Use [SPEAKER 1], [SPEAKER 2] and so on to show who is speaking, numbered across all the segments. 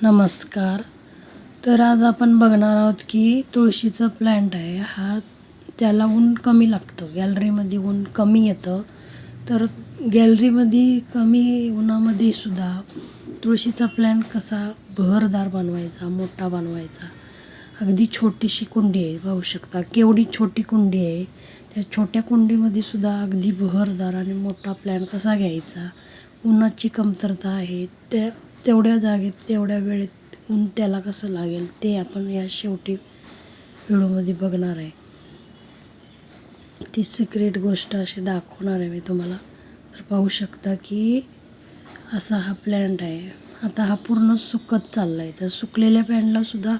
[SPEAKER 1] नमस्कार. तर आज आपण बघणार आहोत की तुळशीचा प्लॅन्ट आहे हा, त्याला ऊन कमी लागतं. गॅलरीमध्ये ऊन कमी येतं, तर गॅलरीमध्ये कमी उन्हामध्ये सुद्धा तुळशीचा प्लॅन्ट कसा बहरदार बनवायचा, मोठा बनवायचा. अगदी छोटीशी कुंडी आहे, पाहू शकता केवढी छोटी कुंडी आहे. त्या छोट्या कुंडीमध्ये सुद्धा अगदी बहरदार आणि मोठा प्लॅन्ट कसा घ्यायचा. उन्हाची कमतरता आहे, तेवढ्या जागेत तेवढ्या वेळेत ऊन त्याला कसं लागेल ते आपण या शेवटी व्हिडिओमध्ये बघणार आहे. ती सिक्रेट गोष्ट अशी दाखवणार आहे मी तुम्हाला. तर पाहू शकता की असा हा प्लॅन्ट आहे. आता हा पूर्ण सुकत चालला आहे, तर सुकलेल्या प्लॅन्टला सुद्धा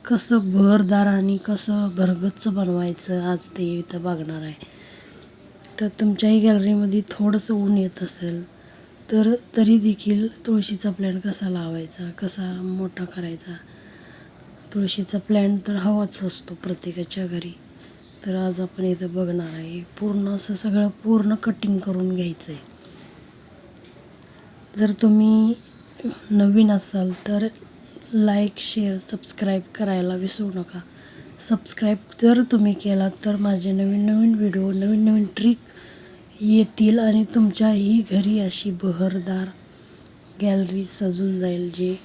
[SPEAKER 1] कसं बहरदार आणि कसं भरगच्च बनवायचं आज ते इथं बघणार आहे. तर तुमच्याही गॅलरीमध्ये थोडंसं ऊन येत असेल तर तरी देखील तुळशीचा प्लॅन्ट कसा लावायचा, कसा मोठा करायचा. तुळशीचा प्लॅन्ट तर हवाच असतो प्रत्येकाच्या घरी. तर आज आपण इथं बघणार आहे. पूर्ण असं सगळं पूर्ण कटिंग करून घ्यायचं आहे. जर तुम्ही नवीन असाल तर लाईक, शेअर, सबस्क्राईब करायला विसरू नका. सबस्क्राईब जर तुम्ही केलात तर माझे नवीन नवीन व्हिडिओ, नवीन नवीन ट्रिक येतील आणि तुमच्याही घरी अशी बहरदार गॅलरी सजून जाईल. जे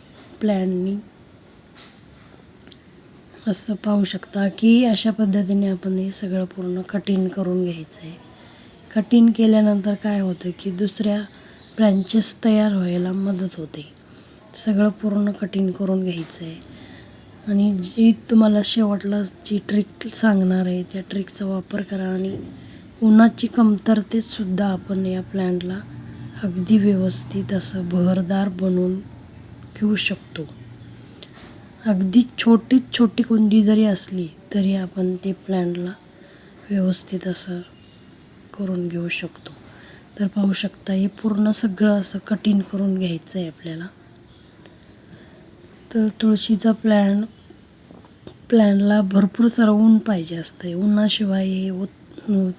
[SPEAKER 1] प्लॅननी असं पाहू शकता की अशा पद्धतीने आपण हे सगळं पूर्ण कटिंग करून घ्यायचं आहे. कटिंग केल्यानंतर काय होतं की दुसऱ्या ब्रँचेस तयार व्हायला मदत होते. सगळं पूर्ण कटिंग करून घ्यायचं आहे. आणि जी तुम्हाला शेवटला जी ट्रिक सांगणार आहे त्या ट्रिकचा वापर करा आणि उन्हाची कमतरतेतसुद्धा आपण या प्लॅन्टला अगदी व्यवस्थित असं बहरदार बनवून घेऊ शकतो. अगदी छोटीत छोटी कुंडी जरी असली तरी आपण ते प्लॅन्टला व्यवस्थित असं करून घेऊ शकतो. तर पाहू शकता हे पूर्ण सगळं असं कटिंग करून घ्यायचं आहे आपल्याला. तर तुळशीचा प्लॅनला भरपूर सारं ऊन पाहिजे असतं. उन्हाशिवाय हे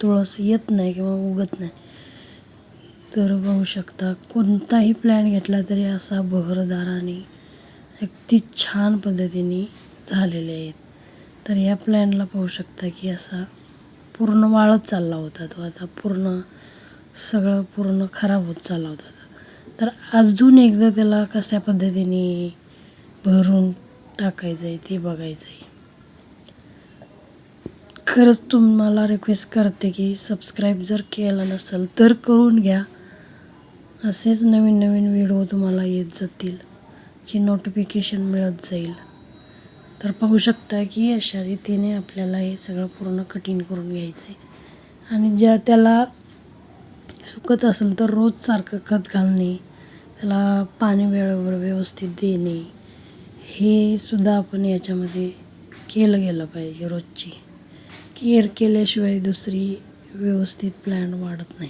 [SPEAKER 1] तुळस येत नाही किंवा उगत नाही. तर पाहू शकता कोणताही प्लॅन घेतला तरी असा बहरदार आणि अगदी छान पद्धतीने झालेले आहेत. तर या प्लॅनला पाहू शकता की असा पूर्ण वाळत चालला होता तो, आता सगळं पूर्ण खराब होत चालला होता. तर अजून एकदा त्याला कशा पद्धतीने भरून टाकायचं आहे ते बघायचं आहे. खरंच तुम्हाला रिक्वेस्ट करते की सबस्क्राईब जर केलं नसेल तर करून घ्या. असेच नवीन नवीन व्हिडिओ तुम्हाला येत जातील, जी नोटिफिकेशन मिळत जाईल. तर पाहू शकता की अशा रीतीने आपल्याला हे सगळं पूर्ण कटिंग करून घ्यायचं आहे. आणि ज्या त्याला सुकत असेल तर रोज सारखं खत घालणे, त्याला पाणी वेळेवर व्यवस्थित देणे, हे सुद्धा आपण याच्यामध्ये केलं गेलं पाहिजे. रोजची केअर केल्याशिवाय दुसरी व्यवस्थित प्लॅन्ट वाढत नाही.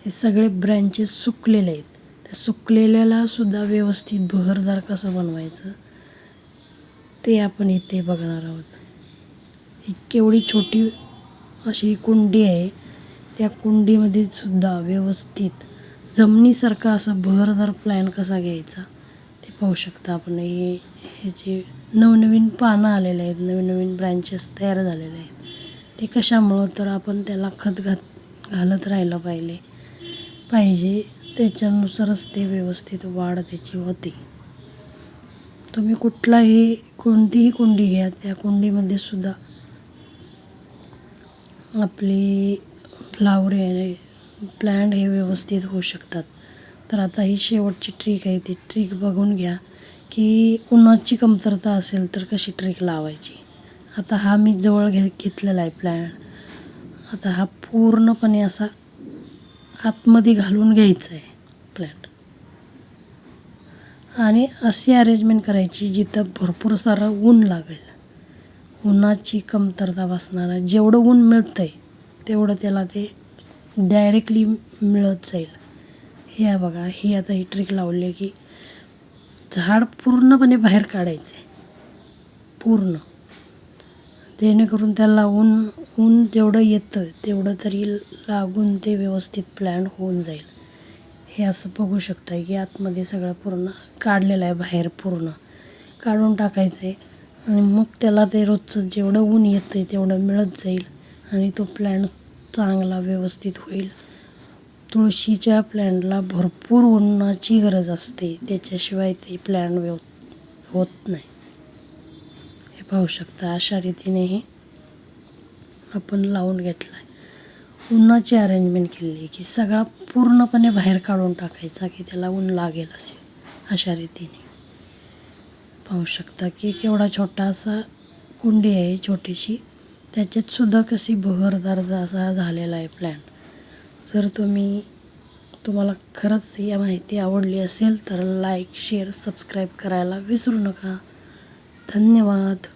[SPEAKER 1] हे सगळे ब्रँचेस सुकलेले आहेत. त्या सुकलेल्याला सुद्धा व्यवस्थित बहरदार कसं बनवायचं ते आपण इथे बघणार आहोत. ही केवढी छोटी अशी कुंडी आहे, त्या कुंडीमध्ये सुद्धा व्यवस्थित जमिनीसारखा असा बहरदार प्लॅन कसा घ्यायचा ते पाहू शकता आपण. ह्याचे नवनवीन पानं आलेले आहेत, नवीन नवीन ब्रँचेस तयार झालेले आहेत. ते कशामुळं तर आपण त्याला खत घालत राहिलं पाहिजे. त्याच्यानुसारच ते व्यवस्थित वाढ त्याची होते. तुम्ही कोणतीही कुंडी घ्या, त्या कुंडीमध्ये सुद्धा आपली फ्लावर प्लॅन्ट हे व्यवस्थित होऊ शकतात. तर आता ही शेवटची ट्रिक आहे, ती ट्रिक बघून घ्या की उन्हाची कमतरता असेल तर कशी ट्रिक लावायची. आता हा मी जवळ घेतलेला आहे प्लॅन्ट. आता हा पूर्णपणे असा आतमध्ये घालून घ्यायचा आहे प्लॅन्ट. आणि अशी अरेंजमेंट करायची जिथं भरपूर सारं ऊन लागेल, उन्हाची कमतरता बसणार आहे. जेवढं ऊन मिळतं आहे तेवढं त्याला ते डायरेक्टली मिळत जाईल. हे बघा, ही आता ही ट्रिक लावली आहे की झाड पूर्णपणे बाहेर काढायचं आहे पूर्ण, जेणेकरून त्याला ऊन जेवढं येतं तेवढं तरी लागून ते व्यवस्थित प्लॅन्ट होऊन जाईल. हे असं बघू शकता की आतमध्ये सगळं पूर्ण काढलेलं आहे, बाहेर पूर्ण काढून टाकायचं आहे आणि मग त्याला ते रोजचं जेवढं ऊन येतं आहे तेवढं मिळत जाईल आणि तो प्लॅन्ट चांगला व्यवस्थित होईल. तुळशीच्या प्लॅन्टला भरपूर उन्हाची गरज असते, त्याच्याशिवाय ते प्लॅन्ट होत नाही. हे पाहू शकता अशा रीतीने हे आपण लावून घेतलं आहे. उन्हाची अरेंजमेंट केलेली आहे की सगळा पूर्णपणे बाहेर काढून टाकायचा की त्याला ऊन लागेल अशा रीतीने. पाहू शकता की केवढा छोटासा कुंडी आहे छोटीशी, त्याच्यात सुद्धा कशी बहरदार असा झालेला आहे प्लॅन्ट. जर तुम्हाला खरंच ही माहिती आवडली असेल तर लाईक, शेअर, सबस्क्राईब करायला विसरू नका. धन्यवाद.